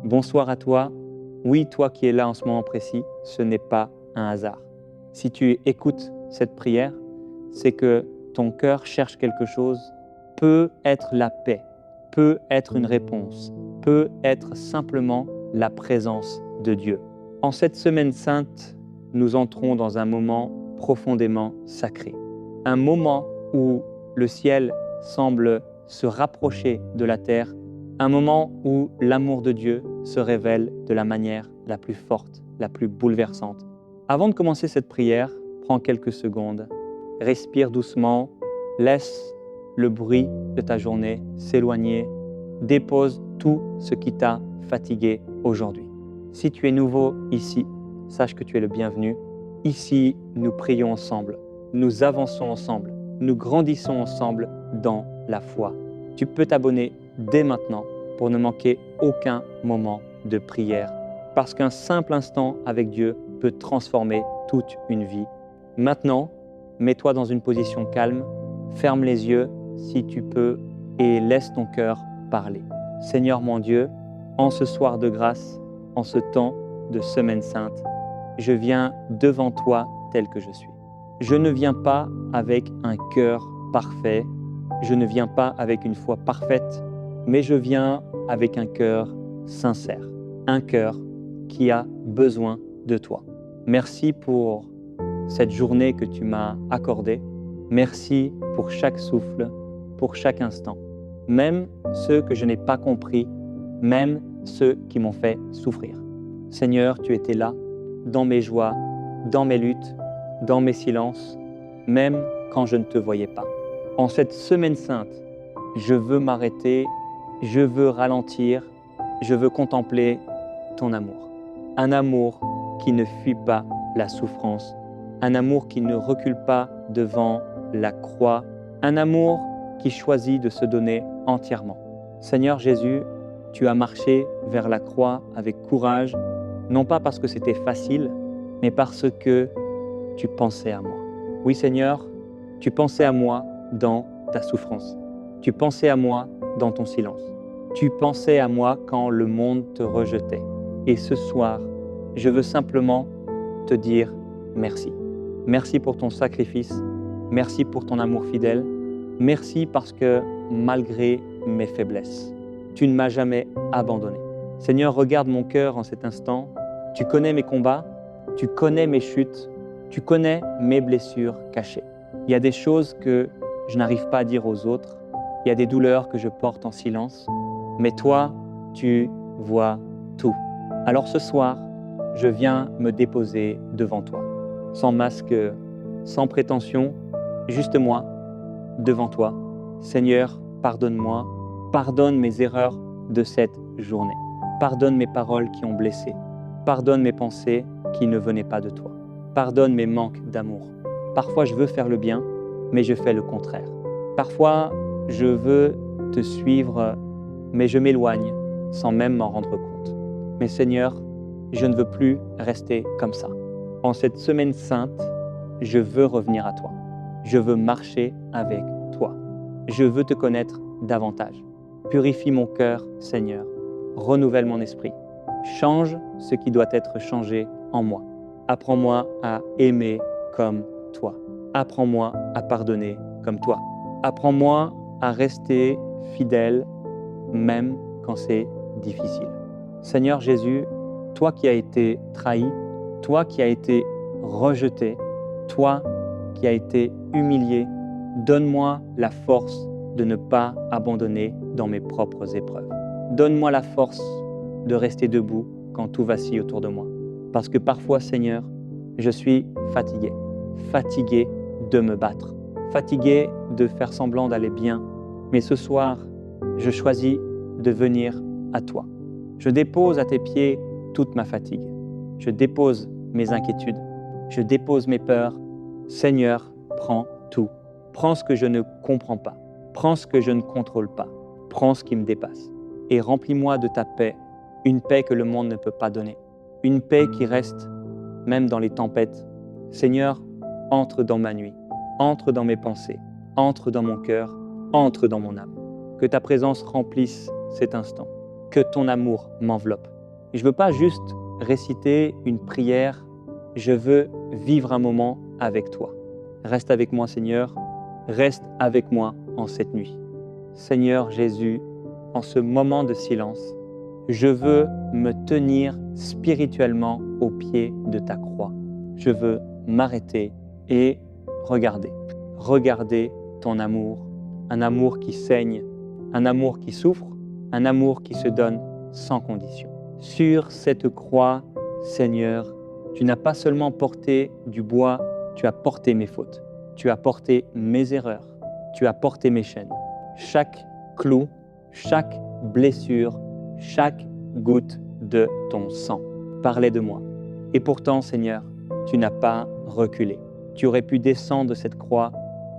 Bonsoir à toi. Oui, toi qui es là en ce moment précis, ce n'est pas un hasard. Si tu écoutes cette prière, c'est que ton cœur cherche quelque chose, peut être la paix, peut être une réponse, peut être simplement la présence de Dieu. En cette semaine sainte, nous entrons dans un moment profondément sacré. Un moment où le ciel semble se rapprocher de la terre, un moment où l'amour de Dieu se révèle de la manière la plus forte, la plus bouleversante. Avant de commencer cette prière, prends quelques secondes, respire doucement, laisse le bruit de ta journée s'éloigner, dépose tout ce qui t'a fatigué aujourd'hui. Si tu es nouveau ici, sache que tu es le bienvenu. Ici, nous prions ensemble, nous avançons ensemble, nous grandissons ensemble dans la foi. Tu peux t'abonner dès maintenant pour ne manquer aucun moment de prière, parce qu'un simple instant avec Dieu peut transformer toute une vie. Maintenant, mets-toi dans une position calme, ferme les yeux si tu peux et laisse ton cœur parler. Seigneur mon Dieu, en ce soir de grâce, en ce temps de semaine sainte, je viens devant toi tel que je suis. Je ne viens pas avec un cœur parfait, je ne viens pas avec une foi parfaite, mais je viens avec un cœur sincère, un cœur qui a besoin de toi. Merci pour cette journée que tu m'as accordée. Merci pour chaque souffle, pour chaque instant. Même ceux que je n'ai pas compris, même ceux qui m'ont fait souffrir. Seigneur, tu étais là, dans mes joies, dans mes luttes, dans mes silences, même quand je ne te voyais pas. En cette semaine sainte, je veux m'arrêter, je veux ralentir, je veux contempler ton amour. Un amour qui ne fuit pas la souffrance, un amour qui ne recule pas devant la croix, un amour qui choisit de se donner entièrement. Seigneur Jésus, tu as marché vers la croix avec courage, non pas parce que c'était facile, mais parce que tu pensais à moi. Oui Seigneur, tu pensais à moi dans ta souffrance. Tu pensais à moi dans ton silence. Tu pensais à moi quand le monde te rejetait. Et ce soir, je veux simplement te dire merci. Merci pour ton sacrifice. Merci pour ton amour fidèle. Merci parce que malgré mes faiblesses, tu ne m'as jamais abandonné. Seigneur, regarde mon cœur en cet instant. Tu connais mes combats, tu connais mes chutes, tu connais mes blessures cachées. Il y a des choses que je n'arrive pas à dire aux autres. Il y a des douleurs que je porte en silence. Mais toi, tu vois tout. Alors ce soir, je viens me déposer devant toi, sans masque, sans prétention, juste moi, devant toi. Seigneur, pardonne-moi, pardonne mes erreurs de cette journée. Pardonne mes paroles qui ont blessé. Pardonne mes pensées qui ne venaient pas de toi. Pardonne mes manques d'amour. Parfois, je veux faire le bien, mais je fais le contraire. Parfois, je veux te suivre, mais je m'éloigne sans même m'en rendre compte. Mais Seigneur, je ne veux plus rester comme ça. En cette semaine sainte, je veux revenir à toi. Je veux marcher avec toi. Je veux te connaître davantage. Purifie mon cœur, Seigneur. Renouvelle mon esprit. Change ce qui doit être changé en moi. Apprends-moi à aimer comme toi. Apprends-moi à pardonner comme toi. Apprends-moi à rester fidèle même quand c'est difficile. Seigneur Jésus, toi qui as été trahi, toi qui as été rejeté, toi qui as été humilié, donne-moi la force de ne pas abandonner dans mes propres épreuves. Donne-moi la force de rester debout quand tout vacille autour de moi. Parce que parfois, Seigneur, je suis fatigué de me battre, fatigué de faire semblant d'aller bien. Mais ce soir, je choisis de venir à toi. Je dépose à tes pieds toute ma fatigue. Je dépose mes inquiétudes. Je dépose mes peurs. Seigneur, prends tout. Prends ce que je ne comprends pas. Prends ce que je ne contrôle pas. Prends ce qui me dépasse. Et remplis-moi de ta paix, une paix que le monde ne peut pas donner. Une paix qui reste même dans les tempêtes. Seigneur, entre dans ma nuit. Entre dans mes pensées. Entre dans mon cœur. Entre dans mon âme. Que ta présence remplisse cet instant. Que ton amour m'enveloppe. Je ne veux pas juste réciter une prière, je veux vivre un moment avec toi. Reste avec moi, Seigneur, reste avec moi en cette nuit. Seigneur Jésus, en ce moment de silence, je veux me tenir spirituellement au pied de ta croix. Je veux m'arrêter et regarder ton amour, un amour qui saigne, un amour qui souffre, un amour qui se donne sans condition. Sur cette croix, Seigneur, tu n'as pas seulement porté du bois, tu as porté mes fautes, tu as porté mes erreurs, tu as porté mes chaînes. Chaque clou, chaque blessure, chaque goutte de ton sang parlait de moi. Et pourtant, Seigneur, tu n'as pas reculé. Tu aurais pu descendre de cette croix,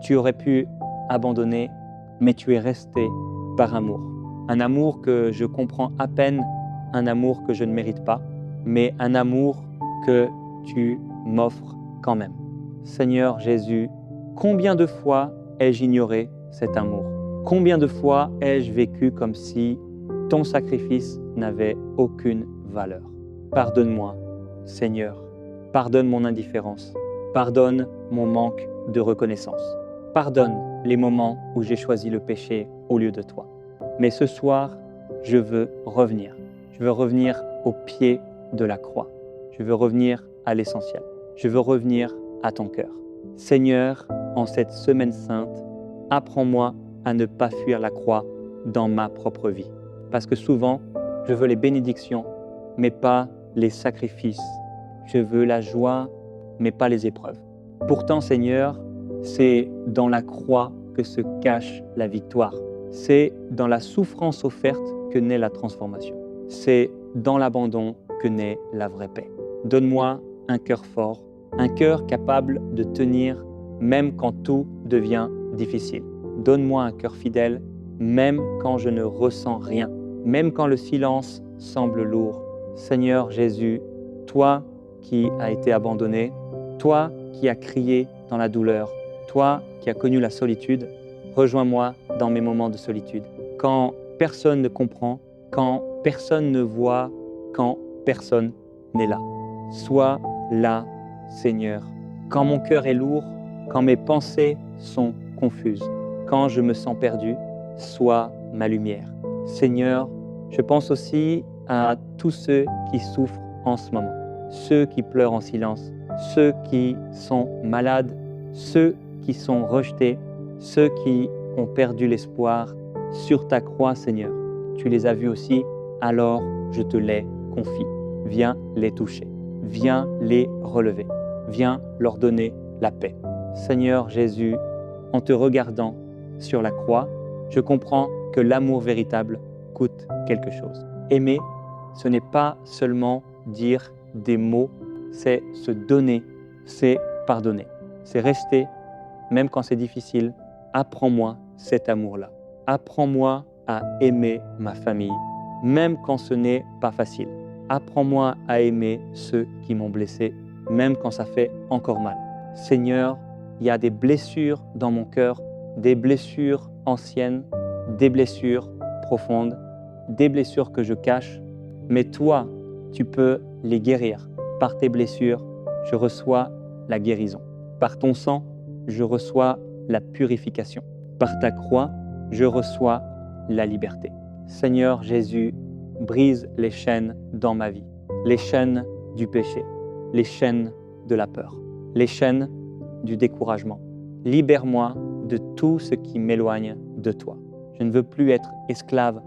tu aurais pu abandonner, mais tu es resté par amour. Un amour que je comprends à peine, un amour que je ne mérite pas, mais un amour que tu m'offres quand même. Seigneur Jésus, combien de fois ai-je ignoré cet amour? Combien de fois ai-je vécu comme si ton sacrifice n'avait aucune valeur? Pardonne-moi, Seigneur. Pardonne mon indifférence. Pardonne mon manque de reconnaissance. Pardonne les moments où j'ai choisi le péché au lieu de toi. Mais ce soir, je veux revenir. Je veux revenir au pied de la croix. Je veux revenir à l'essentiel. Je veux revenir à ton cœur. Seigneur, en cette semaine sainte, apprends-moi à ne pas fuir la croix dans ma propre vie. Parce que souvent, je veux les bénédictions, mais pas les sacrifices. Je veux la joie, mais pas les épreuves. Pourtant, Seigneur, c'est dans la croix que se cache la victoire. C'est dans la souffrance offerte que naît la transformation. C'est dans l'abandon que naît la vraie paix. Donne-moi un cœur fort, un cœur capable de tenir même quand tout devient difficile. Donne-moi un cœur fidèle, même quand je ne ressens rien, même quand le silence semble lourd. Seigneur Jésus, toi qui as été abandonné, toi qui as crié dans la douleur, toi qui as connu la solitude, rejoins-moi dans mes moments de solitude. Quand personne ne comprend, quand personne ne voit, quand personne n'est là. Sois là, Seigneur. Quand mon cœur est lourd, quand mes pensées sont confuses, quand je me sens perdu, sois ma lumière. Seigneur, je pense aussi à tous ceux qui souffrent en ce moment, ceux qui pleurent en silence, ceux qui sont malades, ceux qui sont rejetés, ceux qui ont perdu l'espoir. Sur ta croix, Seigneur, tu les as vus aussi, alors je te les confie. Viens les toucher, viens les relever, viens leur donner la paix. Seigneur Jésus, en te regardant sur la croix, je comprends que l'amour véritable coûte quelque chose. Aimer, ce n'est pas seulement dire des mots, c'est se donner, c'est pardonner, c'est rester, même quand c'est difficile. Apprends-moi cet amour-là. Apprends-moi à aimer ma famille, même quand ce n'est pas facile. Apprends-moi à aimer ceux qui m'ont blessé, même quand ça fait encore mal. Seigneur, il y a des blessures dans mon cœur, des blessures anciennes, des blessures profondes, des blessures que je cache, mais toi, tu peux les guérir. Par tes blessures, je reçois la guérison. Par ton sang, je reçois la purification. Par ta croix, je reçois la liberté. Seigneur Jésus, brise les chaînes dans ma vie, les chaînes du péché, les chaînes de la peur, les chaînes du découragement. Libère-moi de tout ce qui m'éloigne de toi. Je ne veux plus être esclave,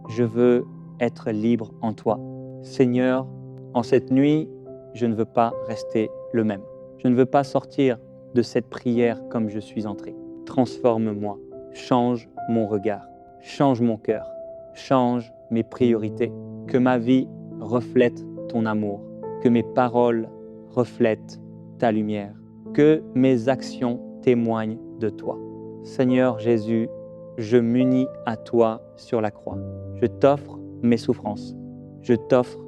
je veux être libre en toi. Seigneur, en cette nuit, je ne veux pas rester le même. Je ne veux pas sortir de cette prière comme je suis entré. Transforme-moi, change mon regard, change mon cœur, change mes priorités. Que ma vie reflète ton amour, que mes paroles reflètent ta lumière, que mes actions témoignent de toi. Seigneur Jésus, je m'unis à toi sur la croix. Je t'offre mes souffrances, je t'offre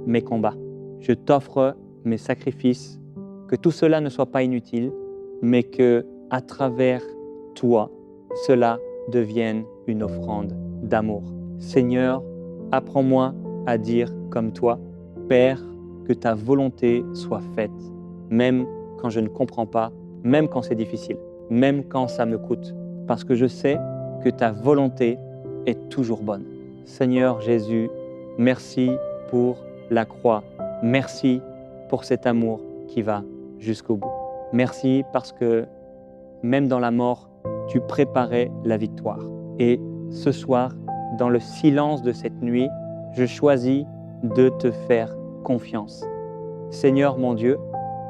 mes combats, je t'offre mes sacrifices, que tout cela ne soit pas inutile, mais que à travers toi, cela devienne une offrande d'amour. Seigneur, apprends-moi à dire comme toi, Père, que ta volonté soit faite, même quand je ne comprends pas, même quand c'est difficile, même quand ça me coûte, parce que je sais que ta volonté est toujours bonne. Seigneur Jésus, merci pour la croix. Merci pour cet amour qui va jusqu'au bout. Merci parce que même dans la mort, tu préparais la victoire. Et ce soir, dans le silence de cette nuit, je choisis de te faire confiance. Seigneur mon Dieu,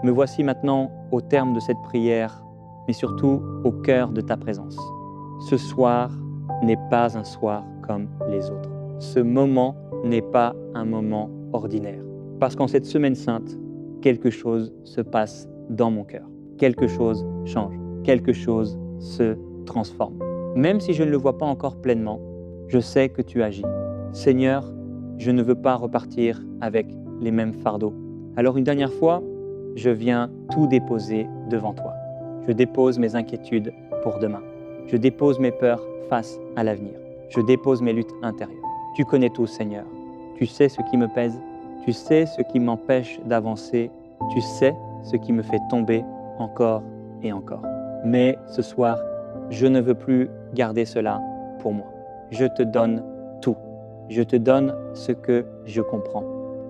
me voici maintenant au terme de cette prière, mais surtout au cœur de ta présence. Ce soir n'est pas un soir comme les autres. Ce moment n'est pas un moment ordinaire. Parce qu'en cette semaine sainte, quelque chose se passe dans mon cœur. Quelque chose change. Quelque chose se transforme. Même si je ne le vois pas encore pleinement, je sais que tu agis. Seigneur, je ne veux pas repartir avec les mêmes fardeaux. Alors une dernière fois, je viens tout déposer devant toi. Je dépose mes inquiétudes pour demain. Je dépose mes peurs face à l'avenir. Je dépose mes luttes intérieures. Tu connais tout, Seigneur. Tu sais ce qui me pèse. Tu sais ce qui m'empêche d'avancer. Tu sais ce qui me fait tomber encore et encore. Mais ce soir, je ne veux plus garder cela pour moi. Je te donne tout. Je te donne ce que je comprends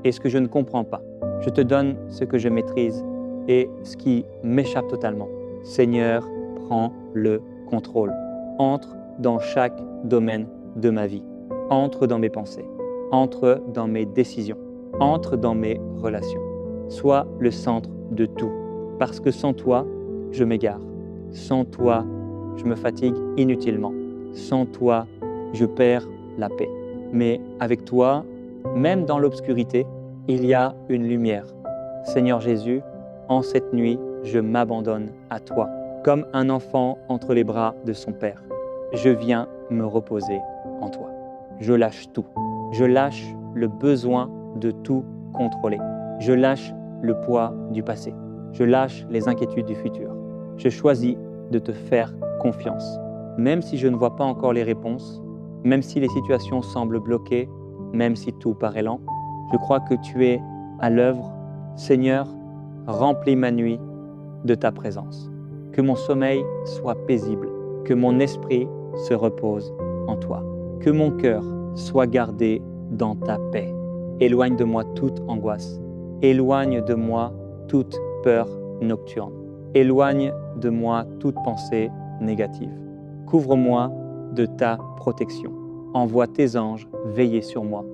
et ce que je ne comprends pas. Je te donne ce que je maîtrise et ce qui m'échappe totalement. Seigneur, prends le contrôle. Entre dans chaque domaine de ma vie. Entre dans mes pensées. Entre dans mes décisions. Entre dans mes relations. Sois le centre de tout. Parce que sans toi, je m'égare. Sans toi, je me fatigue inutilement. Sans toi, je perds la paix. Mais avec toi, même dans l'obscurité, il y a une lumière. Seigneur Jésus, en cette nuit, je m'abandonne à toi, comme un enfant entre les bras de son Père. Je viens me reposer en toi. Je lâche tout. Je lâche le besoin de tout contrôler. Je lâche le poids du passé. Je lâche les inquiétudes du futur. Je choisis de te faire confiance. Même si je ne vois pas encore les réponses, même si les situations semblent bloquées, même si tout paraît lent, je crois que tu es à l'œuvre. Seigneur, remplis ma nuit de ta présence. Que mon sommeil soit paisible, que mon esprit se repose en toi, que mon cœur soit gardé dans ta paix. Éloigne de moi toute angoisse, éloigne de moi toute peur nocturne, éloigne de moi toute pensée négative. Couvre-moi de ta protection. Envoie tes anges veiller sur moi.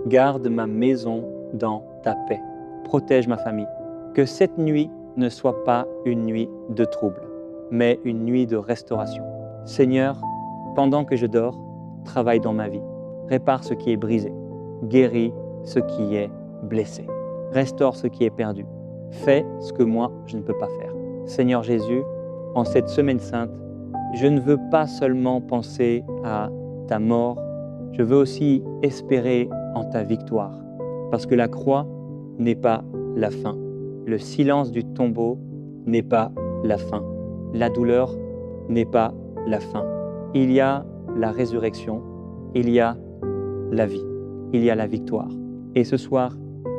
Garde ma maison dans ta paix. Protège ma famille. Que cette nuit ne soit pas une nuit de trouble, mais une nuit de restauration. Seigneur, pendant que je dors, travaille dans ma vie. Répare ce qui est brisé. Guéris ce qui est blessé. Restaure ce qui est perdu. Fais ce que moi, je ne peux pas faire. Seigneur Jésus, en cette semaine sainte, je ne veux pas seulement penser à ta mort, je veux aussi espérer en ta victoire. Parce que la croix n'est pas la fin. Le silence du tombeau n'est pas la fin. La douleur n'est pas la fin. Il y a la résurrection, il y a la vie, il y a la victoire. Et ce soir,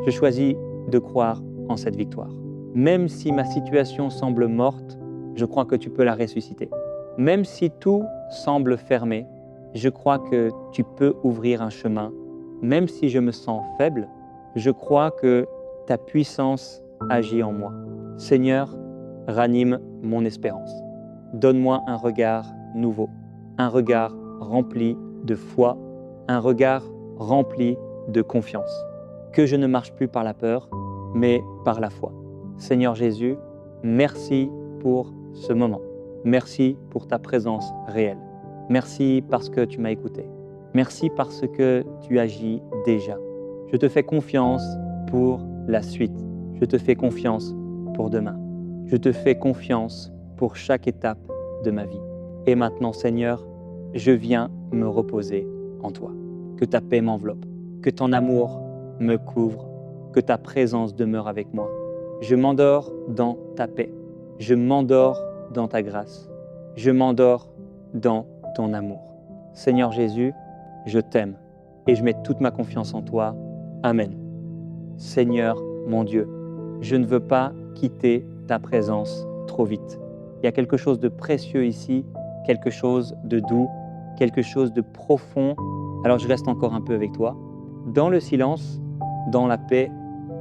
je choisis de croire en cette victoire. Même si ma situation semble morte, je crois que tu peux la ressusciter. Même si tout semble fermé, je crois que tu peux ouvrir un chemin. Même si je me sens faible, je crois que ta puissance agit en moi. Seigneur, ranime mon espérance. Donne-moi un regard nouveau, un regard rempli de foi, un regard rempli de confiance. Que je ne marche plus par la peur, mais par la foi. Seigneur Jésus, merci pour ce moment. Merci pour ta présence réelle. Merci parce que tu m'as écouté. Merci parce que tu agis déjà. Je te fais confiance pour la suite. Je te fais confiance pour demain. Je te fais confiance pour chaque étape de ma vie. Et maintenant, Seigneur, je viens me reposer en toi. Que ta paix m'enveloppe, que ton amour me couvre, que ta présence demeure avec moi. Je m'endors dans ta paix. Je m'endors dans ta grâce. Je m'endors dans ton amour. Seigneur Jésus, je t'aime et je mets toute ma confiance en toi. Amen. Seigneur, mon Dieu, je ne veux pas quitter ta présence trop vite. Il y a quelque chose de précieux ici, quelque chose de doux, quelque chose de profond. Alors je reste encore un peu avec toi, dans le silence, dans la paix,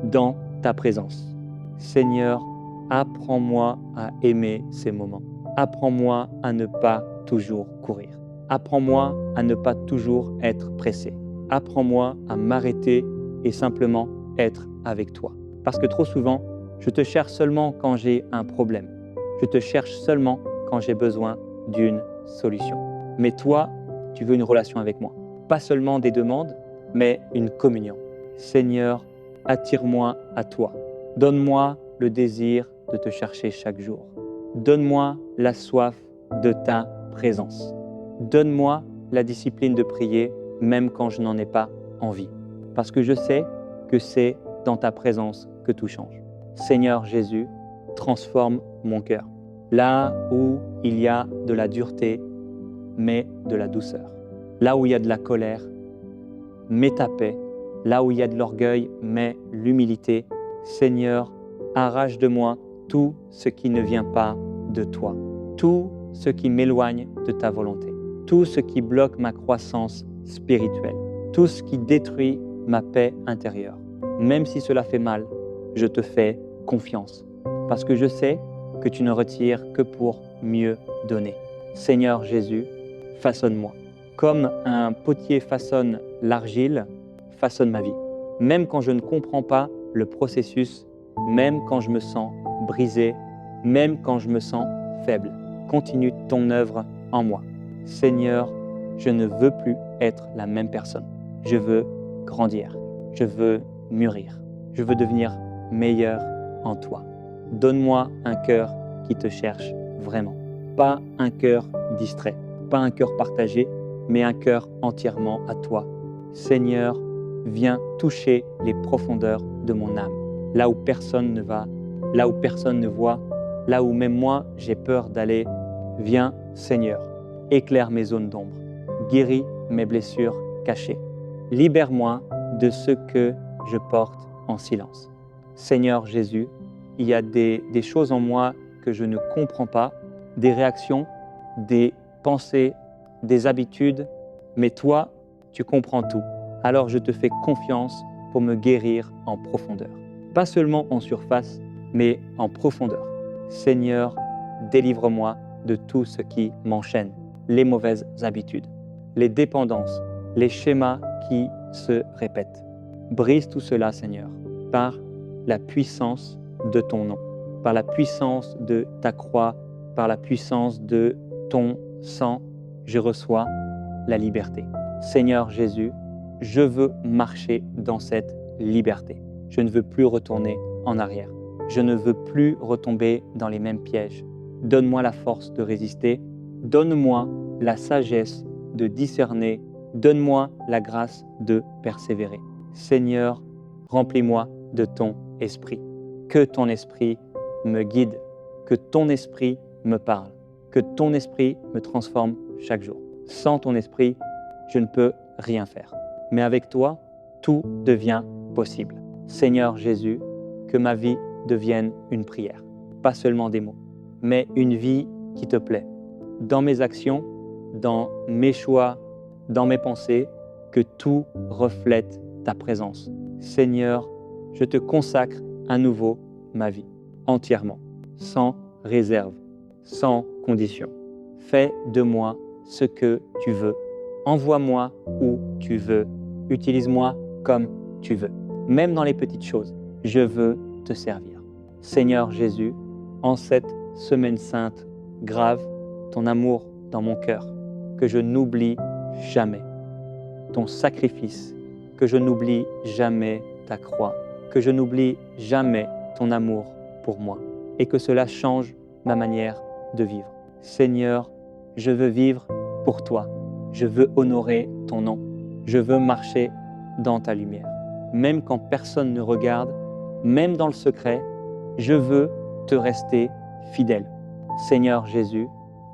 dans ta présence. Seigneur, apprends-moi à aimer ces moments. Apprends-moi à ne pas toujours courir. Apprends-moi à ne pas toujours être pressé. Apprends-moi à m'arrêter et simplement être avec toi. Parce que trop souvent, je te cherche seulement quand j'ai un problème. Je te cherche seulement quand j'ai besoin d'une solution. Mais toi, tu veux une relation avec moi. Pas seulement des demandes, mais une communion. Seigneur, attire-moi à toi. Donne-moi le désir de te chercher chaque jour. Donne-moi la soif de ta présence. Donne-moi la discipline de prier, même quand je n'en ai pas envie. Parce que je sais que c'est dans ta présence que tout change. Seigneur Jésus, transforme mon cœur. Là où il y a de la dureté, mets de la douceur. Là où il y a de la colère, mets ta paix. Là où il y a de l'orgueil, mets l'humilité. Seigneur, arrache de moi tout ce qui ne vient pas de toi, tout ce qui m'éloigne de ta volonté, tout ce qui bloque ma croissance spirituelle, tout ce qui détruit ma paix intérieure. Même si cela fait mal, je te fais confiance, parce que je sais que tu ne retires que pour mieux donner. Seigneur Jésus, façonne-moi. Comme un potier façonne l'argile, façonne ma vie. Même quand je ne comprends pas le processus, même quand je me sens brisé, même quand je me sens faible, continue ton œuvre en moi. Seigneur, je ne veux plus être la même personne. Je veux grandir. Je veux mûrir. Je veux devenir meilleur en toi. Donne-moi un cœur qui te cherche vraiment. Pas un cœur distrait, pas un cœur partagé, mais un cœur entièrement à toi. Seigneur, viens toucher les profondeurs de mon âme, là où personne ne va, là où personne ne voit, là où même moi j'ai peur d'aller. Viens, Seigneur, éclaire mes zones d'ombre, guéris mes blessures cachées. Libère-moi de ce que je porte en silence. Seigneur Jésus, il y a des choses en moi que je ne comprends pas, des réactions, des pensées, des habitudes, mais toi, tu comprends tout. Alors je te fais confiance pour me guérir en profondeur. Pas seulement en surface, mais en profondeur. Seigneur, délivre-moi de tout ce qui m'enchaîne, les mauvaises habitudes, les dépendances, les schémas qui se répètent. Brise tout cela, Seigneur, par la puissance de ton nom, par la puissance de ta croix, par la puissance de ton sang. Je reçois la liberté. Seigneur Jésus, je veux marcher dans cette liberté. Je ne veux plus retourner en arrière. Je ne veux plus retomber dans les mêmes pièges. Donne-moi la force de résister. Donne-moi la sagesse de discerner. Donne-moi la grâce de persévérer. Seigneur, remplis-moi de ton esprit. Que ton esprit me guide. Que ton esprit me parle. Que ton esprit me transforme chaque jour. Sans ton esprit, je ne peux rien faire. Mais avec toi, tout devient possible. Seigneur Jésus, que ma vie devienne une prière. Pas seulement des mots, mais une vie qui te plaît. Dans mes actions, dans mes choix, dans mes pensées, que tout reflète ta présence. Seigneur, je te consacre à nouveau ma vie, entièrement, sans réserve, sans condition. Fais de moi ce que tu veux. Envoie-moi où tu veux. Utilise-moi comme tu veux. Même dans les petites choses, je veux te servir. Seigneur Jésus, en cette semaine sainte, grave ton amour dans mon cœur, que je n'oublie jamais ton sacrifice, que je n'oublie jamais ta croix, que je n'oublie jamais ton amour pour moi et que cela change ma manière de vivre. Seigneur, je veux vivre pour toi. Je veux honorer ton nom. Je veux marcher dans ta lumière. Même quand personne ne regarde, même dans le secret, je veux te rester fidèle. Seigneur Jésus,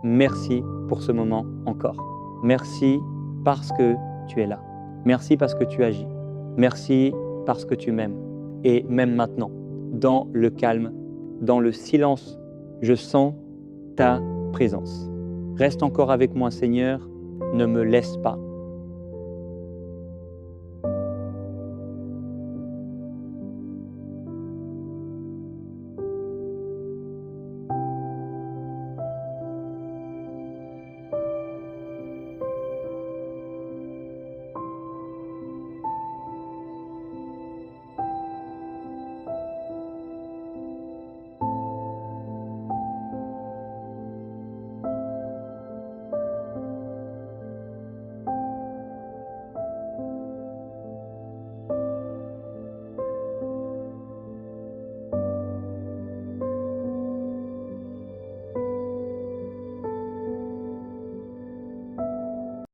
merci pour ce moment encore. Merci parce que tu es là. Merci parce que tu agis. Merci parce que tu m'aimes. Et même maintenant, dans le calme, dans le silence, je sens ta présence. Reste encore avec moi, Seigneur, ne me laisse pas.